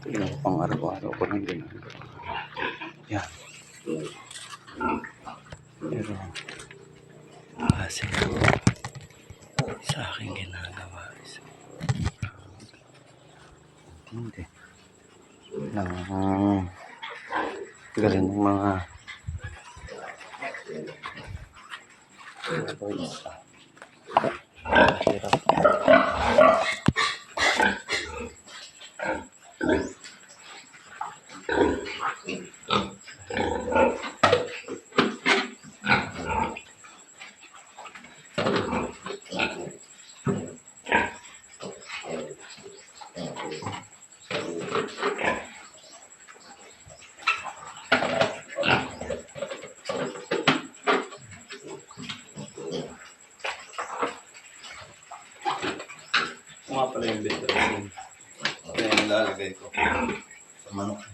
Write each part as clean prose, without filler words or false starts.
Yun ang pang araw-araw ko lang ginagawa. Yan. Pero kasi sa aking ginagawa is hindi ng galing ng mga boys. Hirap. Nga pala yung betadine. Kaya nilalagay ko sa manok.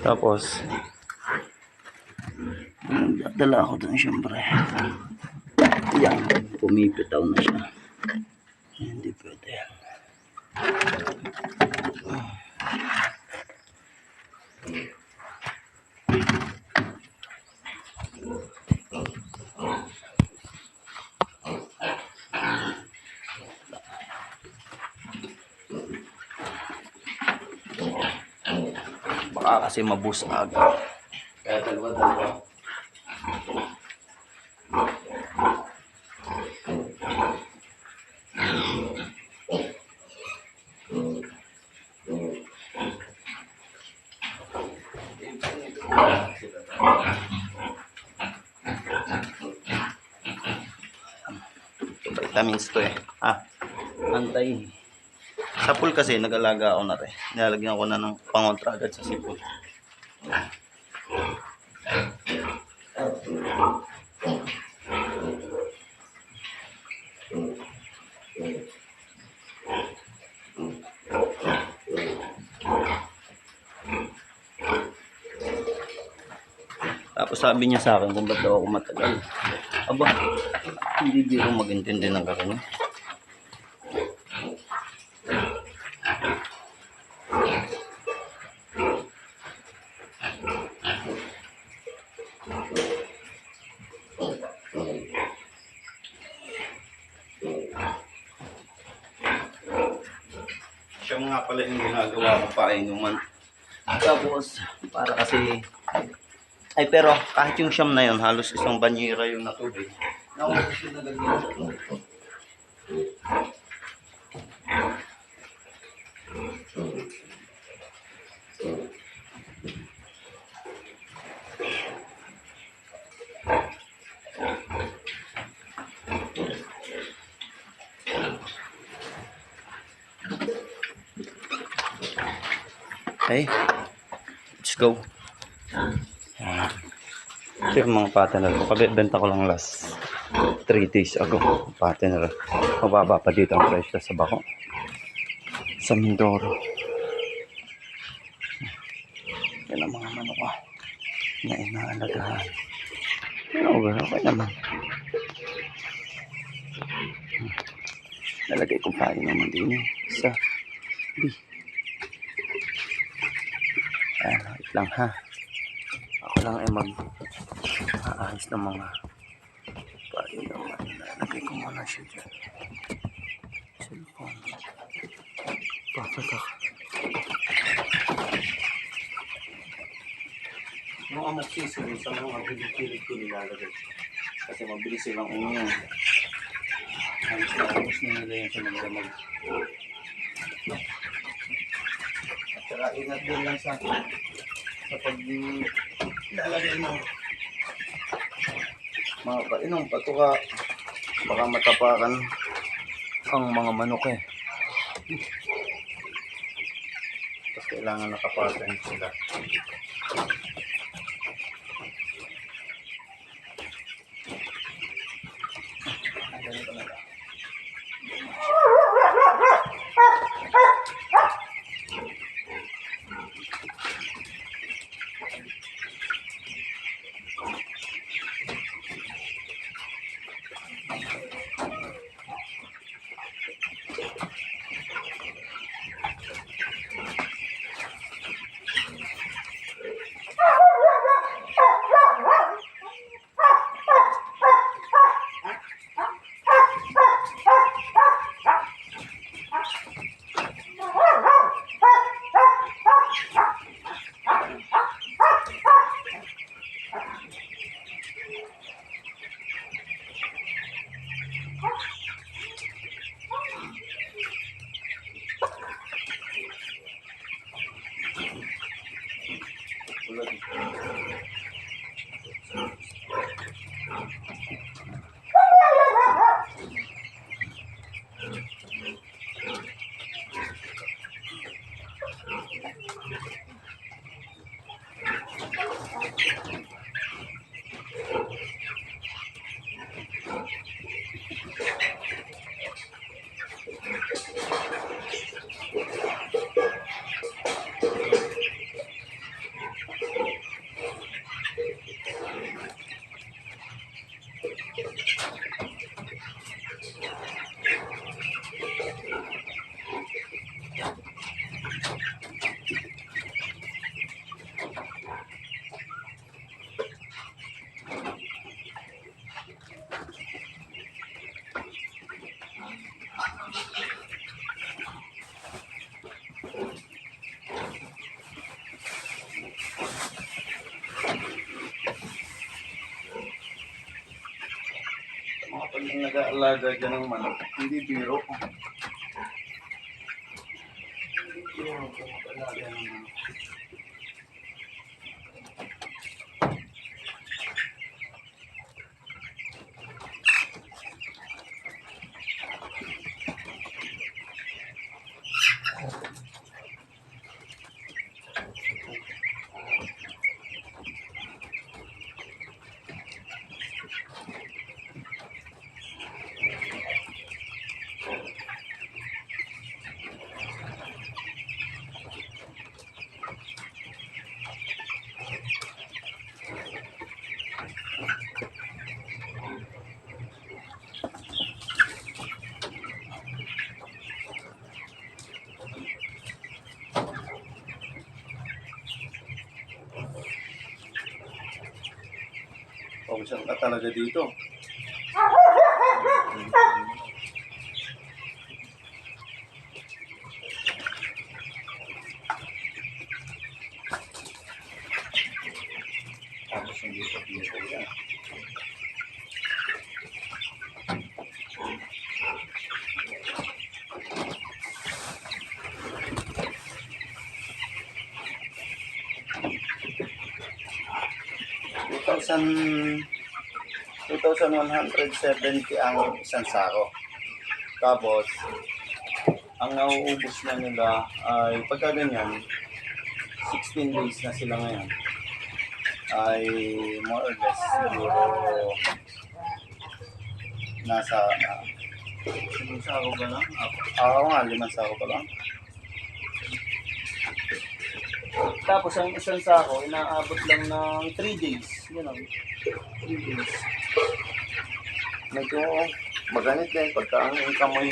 Tapos dadala ako dun syempre. Yan, pumipitaw na siya. Hindi pwede yan. Baka kasi mabusag. Kaya dalawa-dalawa. Vitamins to eh. Antay. Sa pool kasi nag-alaga ako na rin. Nilalagyan ko na ng pangontra agad sa sipol. Tapos sabi niya sa akin kung ba't daw ako matagal. Aba, hindi biro mag-intindi ng karoon. Siya nga pala yung ginagawa ko pa inuman. Tapos, para kasi ay pero kahit yung siyam na yun, halos isang banyera yung natubig. Naubos yung nagagyan sa ito. Okay, let's go. Ito yung mga partner ko. Kabibenta ko lang last 3 days ago. Partner. Mababa pa dito ang presyo sa bako. Sa Mindoro. Yan ang mga manok ko na inaalagahan. Okay naman. Nalagay ko pa rin naman din sa B. Wait lang ha. Ako lang ay mag-aayos ng mga parin naman. Nalagay ko muna siya dyan. Cellphone. Papatak. Mga magsisirin sa mga pilit-pilit ko nilalagay. Kasi mabilis silang umiyan. Halos na nila yan sa magdamag. At Saka ingat din lang sa lalagay ng mga painom, patuka. Baka matapakan ang mga manok eh. Tapos kailangan nakapatan sila. Mga pag nag-aalaga dyan ng manok, hindi biro. Hindi biro kung mag-aalaga ng manok. Pawisan ka talaga dito. Tapos hindi pa dito yan. $2,170 ang isang sako. Tapos, ang nauubos na nila ay pagka ganyan, 16 days na sila ngayon. Ay more or less siguro nasa 5 sako ba lang? Oo nga, 5 sako pa lang. Tapos ang isang sako, inaabot lang ng 3 days. Ganun. 3 days. Medyo maganit din pagka ang income mo.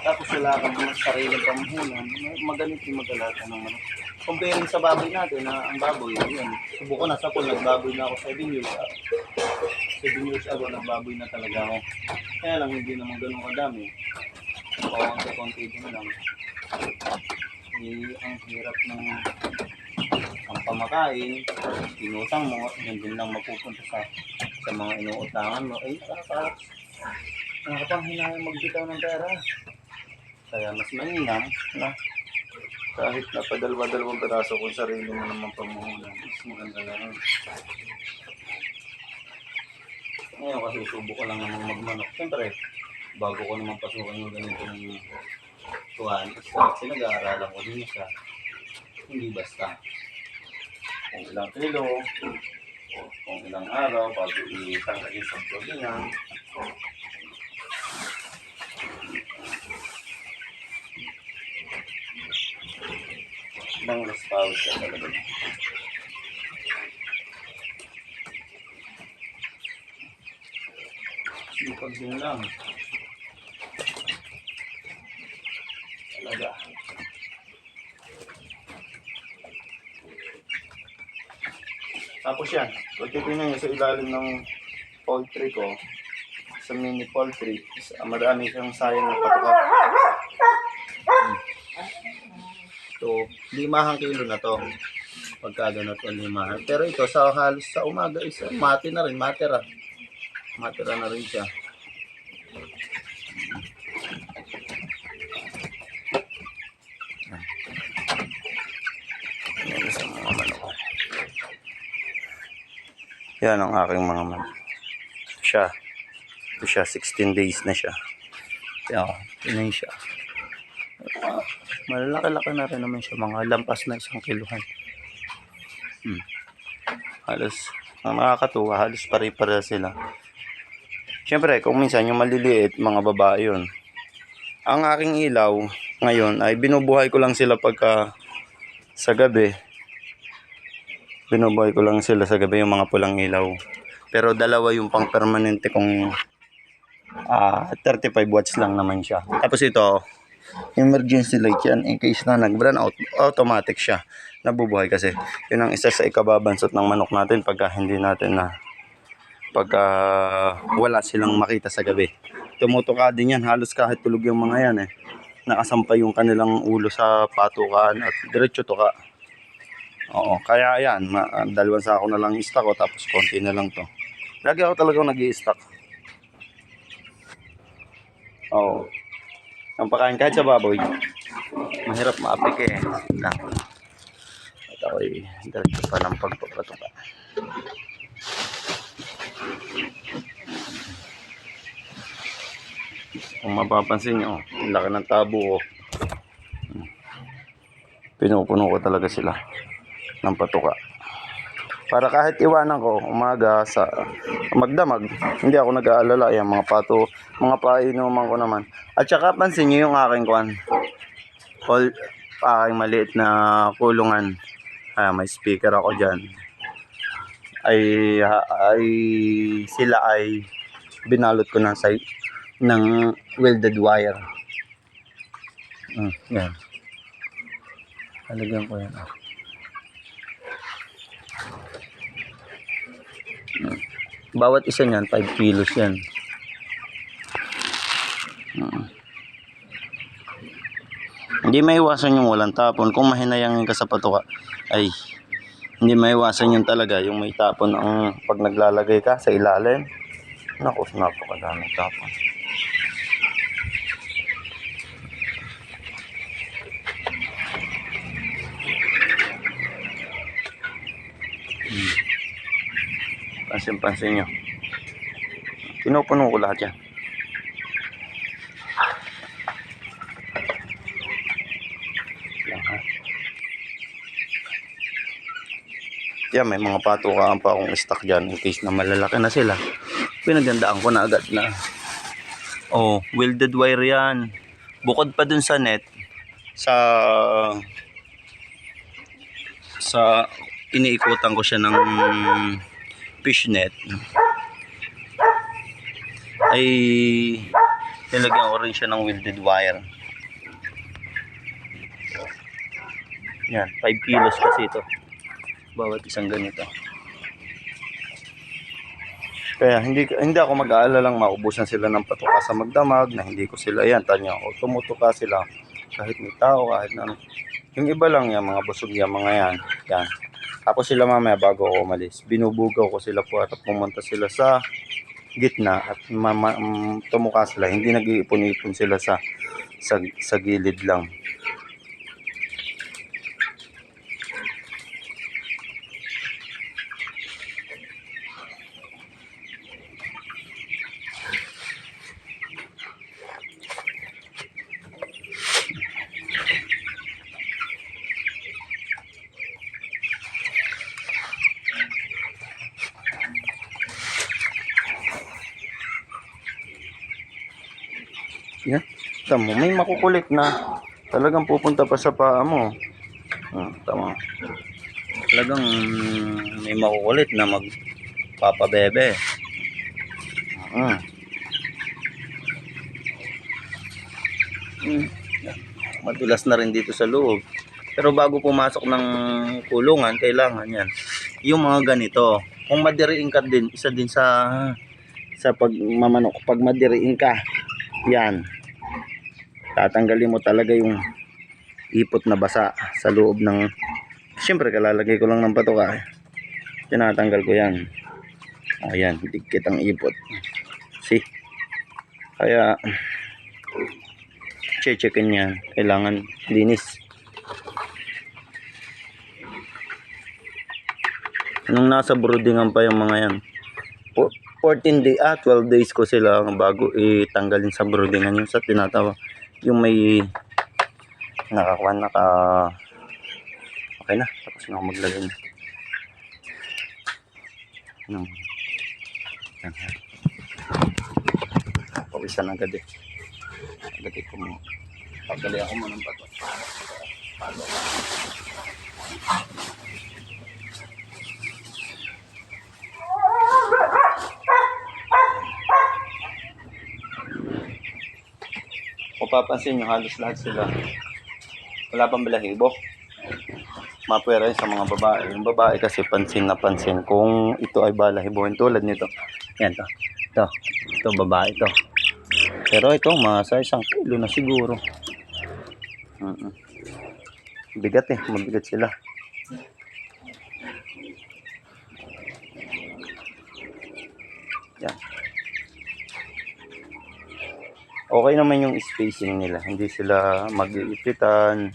Tapos wala kang mga sariling pamuhunan. Maganit din mag-alaga ng manok. Comparing sa baboy natin, na ang baboy, yun. Subukan na sa pool, nagbaboy na ako 7 years. 7 years ago, nagbaboy na talaga ako. Kaya lang, hindi naman ganun kadami. Konti-konti din lang. Ang hirap ng ang pamakain, inutang mo, yun din lang mapupunta sa mga inuutangan mo. Ay, nakapanghinayang magbitaw ng pera. Kaya mas mainam na Kahit na padalwa-dalawang peraso kung sarili mo naman pamuhunan, mas maganda na yun. Ngayon kasi subo ko lang naman magmanok. Siyempre, bago ko naman pasukan yung ganitong tuwan, kasi nag-aaralan ko din siya. Hindi basta kung ilang kilo, kung ilang araw, bago itanggal yung sabto niya. Ibang last power siya talaga. Sipag din lang. Talaga. Tapos yan, pag titignan nyo sa ilalim ng poultry ko, sa mini poultry, marami siyang sayang na patuka. So, 5 kilo na to. Pagka ganun to 5. Pero ito, sa halos sa umaga, mati na rin, matira. Matira na rin siya. Yan sa mga manok. Yan ang aking mga manok. Ito siya, 16 days na siya. Yan, yun siya. Malalaki-laki na rin naman siya, mga lampas na 1 kilohan. Halos, ang nakakatuwa, halos pare-pare sila. Siyempre, kung minsan yung maliliit, mga babae yun. Ang aking ilaw ngayon ay binubuhay ko lang sila pagka sa gabi. Binubuhay ko lang sila sa gabi yung mga pulang ilaw. Pero dalawa yung pang permanente kong 35 watts lang naman siya. Tapos ito, emergency light yan. In case na nag-burn out, automatic siya. Nabubuhay kasi. Yun ang isa sa ikababansot ng manok natin pagka hindi natin pagka wala silang makita sa gabi. Tumutuka din yan. Halos kahit tulog yung mga yan nakasampay yung kanilang ulo sa patukaan at diretso tuka. Oo, kaya yan. 2 sako na lang i-stock ko tapos konti na lang to. Lagi ako talagang nag-i-stock. Oo. Ang pakain kahit sa baboy, mahirap maapik lang. At ako'y diretso pa ng pagpapatuka. Kung mapapansin nyo, laki ng tabo ko. Pinupuno ko talaga sila ng patuka. Para kahit iwanan ko umaga sa magdamag, hindi ako nag-aalala. Yan, mga pato, mga painuman ko naman. At saka pansin nyo yung aking aking maliit na kulungan. May speaker ako dyan. Sila ay binalot ko ng welded wire. Yan. Halagyan ko yan. Bawat isa niyan 5 kilos yan. Hindi maiwasan yung walang tapon. Kung mahinayangin ka sa patuka, ay hindi maiwasan yun talaga. Yung may tapon ang pag naglalagay ka sa ilalim. Naku, napakadaming tapon. Pansin nyo. Pinupuno ko lahat yan. Yan, may mga patukaan pa akong stock dyan in case na malalaki na sila. Pinagandaan ko na agad na. Welded wire yan. Bukod pa dun sa net, sa iniikutan ko siya ng fish net, ay nilagyan ko rin siya ng welded wire. Yan, 5 kilos kasi ito bawat isang ganito. Kaya hindi ako mag-aalalang maubusan sila ng patuka sa magdamag na hindi ko sila yan. Tanya ko, tumutuka sila kahit may tao, kahit na yung iba lang yan, mga busog yan, mga yan. Tapos sila mamaya bago ako umalis, binubugaw ko sila po at pumunta sila sa gitna at tumuka sila. Hindi nag-iipon-ipon sila sa gilid lang. Tama, may makukulit na talagang pupunta pa sa paa mo. Tama. Talagang may makukulit na magpapabebe. Hmm. Madulas na rin dito sa loob. Pero bago pumasok ng kulungan, kailangan yan. Yung mga ganito, kung madiriin ka din, isa din sa pagmamanok. Pag madiriin ka, yan. Tatanggalin mo talaga yung ipot na basa sa loob ng, siyempre kalalagay ko lang ng patuka. Tinatanggal ko yan. Ayan, dikit ang ipot. See? Kaya, checkin yan. Kailangan linis. Nung nasa broodingan pa yung mga yan, 12 days ko sila bago itanggalin sa broodingan. Yung sa tinatawag, yung may okay na, tapos na ako maglagay na. Pawisan agad eh. Agad ko mo. Pagdali ako mo ng bato. Kung papansin nyo, halos lahat sila wala pang balahibo. Mapwera sa mga babae. Yung babae kasi pansin na pansin kung ito ay balahibuhin tulad nito. Yan to. Ito babae to. Pero ito masa 1 kilo na siguro. Bigat eh, mabigat sila. Yan. Okay naman yung spacing nila. Hindi sila mag-iipitan.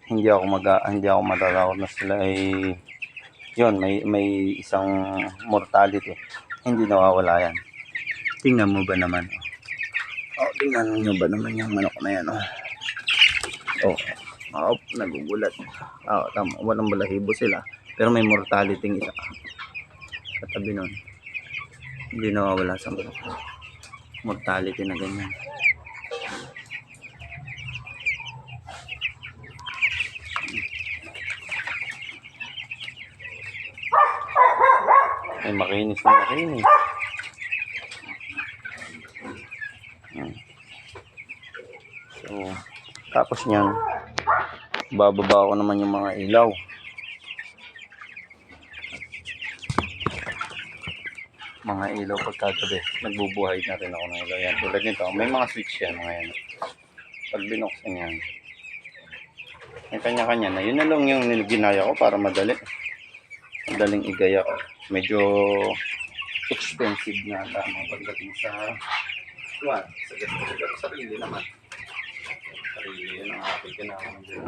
Hindi ako matatakot na sila ay yun, may isang mortality. Hindi nawawala yan. Tingnan mo ba naman? Tingnan nyo ba naman yung manok na yan? Nagugulat. Tama, walang balahibo sila. Pero may mortality isa. Katabi nun. Hindi nawawala sa manok. Mortality na ganyan. Ay, makinis na makinis. So, tapos niyan, bababa ko naman yung mga ilaw. Mga ilaw pagkagabi. Nagbubuhay na rin ako ng ilaw yan. Tulad nito, may mga switch yan mga yan. Pag binuksan yan, may kanya-kanya na. Yun na lang yung ginaya ko para madaling igaya ko. Medyo expensive na tama pagdating sa sarili naman. Sarili yun ang aking kailangan din.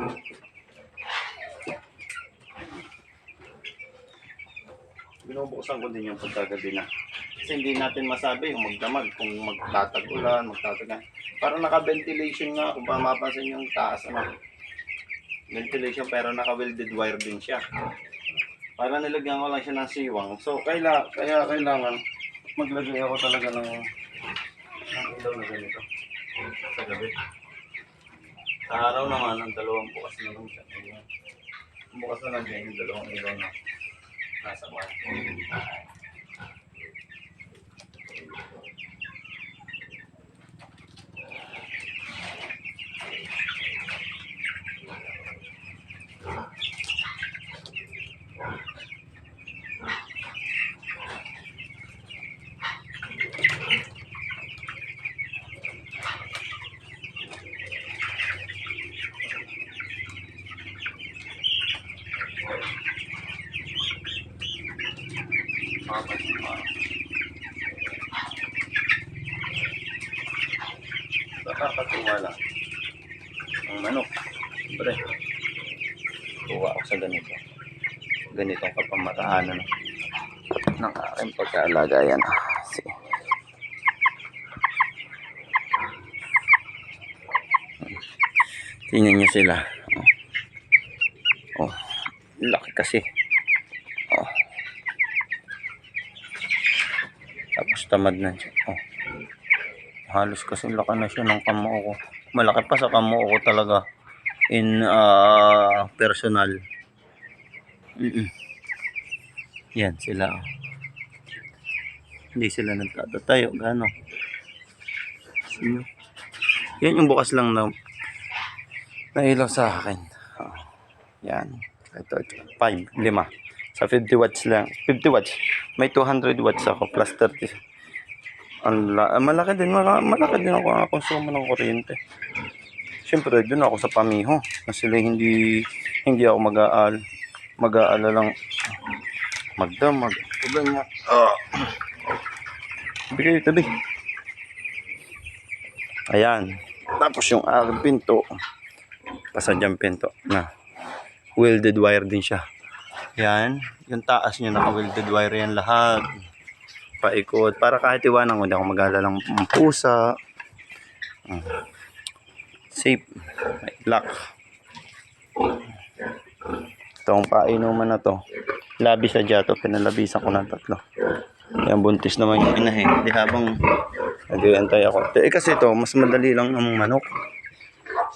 Binubuksan ko din yung pagkagabi na. Kasi hindi natin masabi yung magdamag kung magtatagulan, magtatagan. Parang naka-ventilation nga kung mapapansin yung taas. Ventilation pero naka-welded wire din siya. Para nilagyan ko lang siya ng siwang. So, kaya kailangan maglagay ako talaga ng ilaw na ganito sa gabi. Sa araw naman, ang dalawang bukas na lang siya. Bukas na lang din yung dalawang ilaw na nasa bar. Nakakatuwa lang ang manok. Siyempre, tuwa ako sa ganitong kapamaraanan ng aking pagkaalagayan. Tingnan nyo sila. Laki kasi. Tapos tamad na siya. Halos kasi laki na siya ng kamoo ko. Malaki pa sa kamoo ko talaga. In personal. Yan sila. Hindi sila nagtatatayo. Gano. Yan yung bukas lang na ilaw sa akin. Yan. Ito. 5. Sa 50 watts lang. 50 watts. May 200 watts ako plus 30. Malaki din ako ang konsumo ng kuryente. Siyempre, doon ako sa pamiho. Kasi hindi ako mag-aalalang magdamag. Ganyan. Bigay tabi. Ayan. Tapos yung aking pinto. Pasadyang pinto na welded wire din siya. Yan. Yung taas niya naka-welded wire yan lahat. Paikot. Para kahit iwanan ko, hindi ako mag-aalalang pusa. Safe. May lock. Itong painuman na to. Labis sa dyato. Pinalabisan ko ng 3. Yan, buntis naman yung inahe. Di habang nag-iantay ako. Kasi ito, mas madali lang ng manok.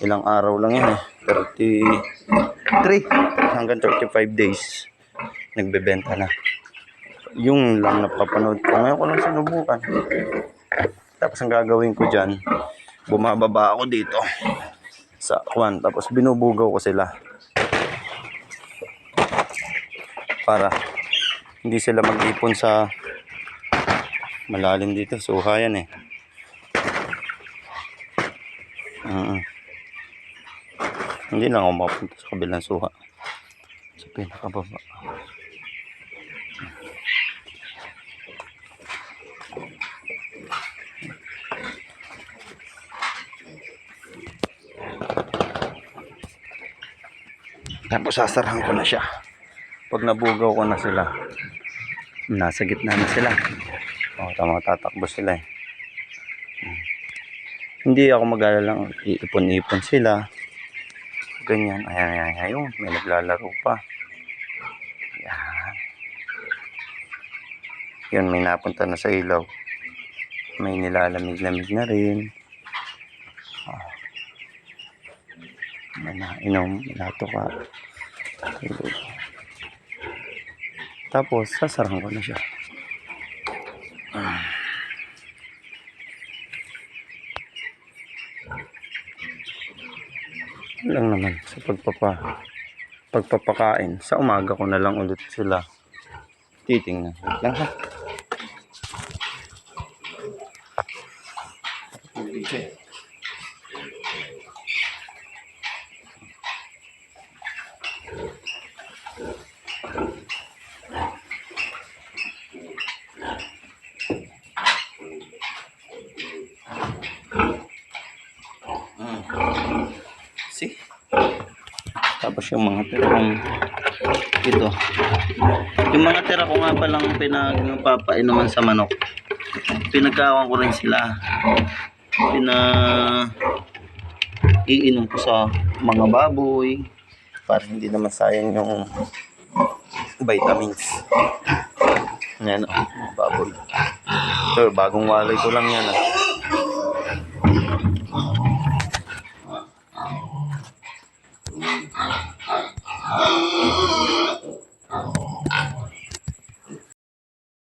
Ilang araw lang yan 33 hanggang 35 days. Nagbebenta na. Yung lang napapanood ko. Ngayon ko lang sinubukan. Tapos ang gagawin ko dyan, bumababa ako dito sa kwan. Tapos binubugaw ko sila. Para hindi sila mag-ipon sa malalim dito. Suha yan Hindi lang ako makapunta sa kabilang suha. Sa pinakababa. Tapos sasarahan ko na siya. Pag nabugaw ko na sila, nasa gitna na sila. Tama, tatakbo sila Hindi ako mag-alala lang iipon-ipon sila. Ganyan. Ayun. May naglalaro pa. Yan. Yun, may napunta na sa ilaw. May nilalamig-lamig na rin. May nainom. Minato ka. Tapos, sasarang ko na siya. Lang naman sa pagpapakain. Sa umaga ko na lang ulit sila titingnan. Lang ha. See? Tapos yung mga tira kong ito. Yung mga tira ko nga palang pinagpapainuman sa manok. Pinagkawan ko rin sila. Iinom ko sa mga baboy para hindi naman sayang yung vitamins. Yan baboy. Ito, bagong walay ko lang yan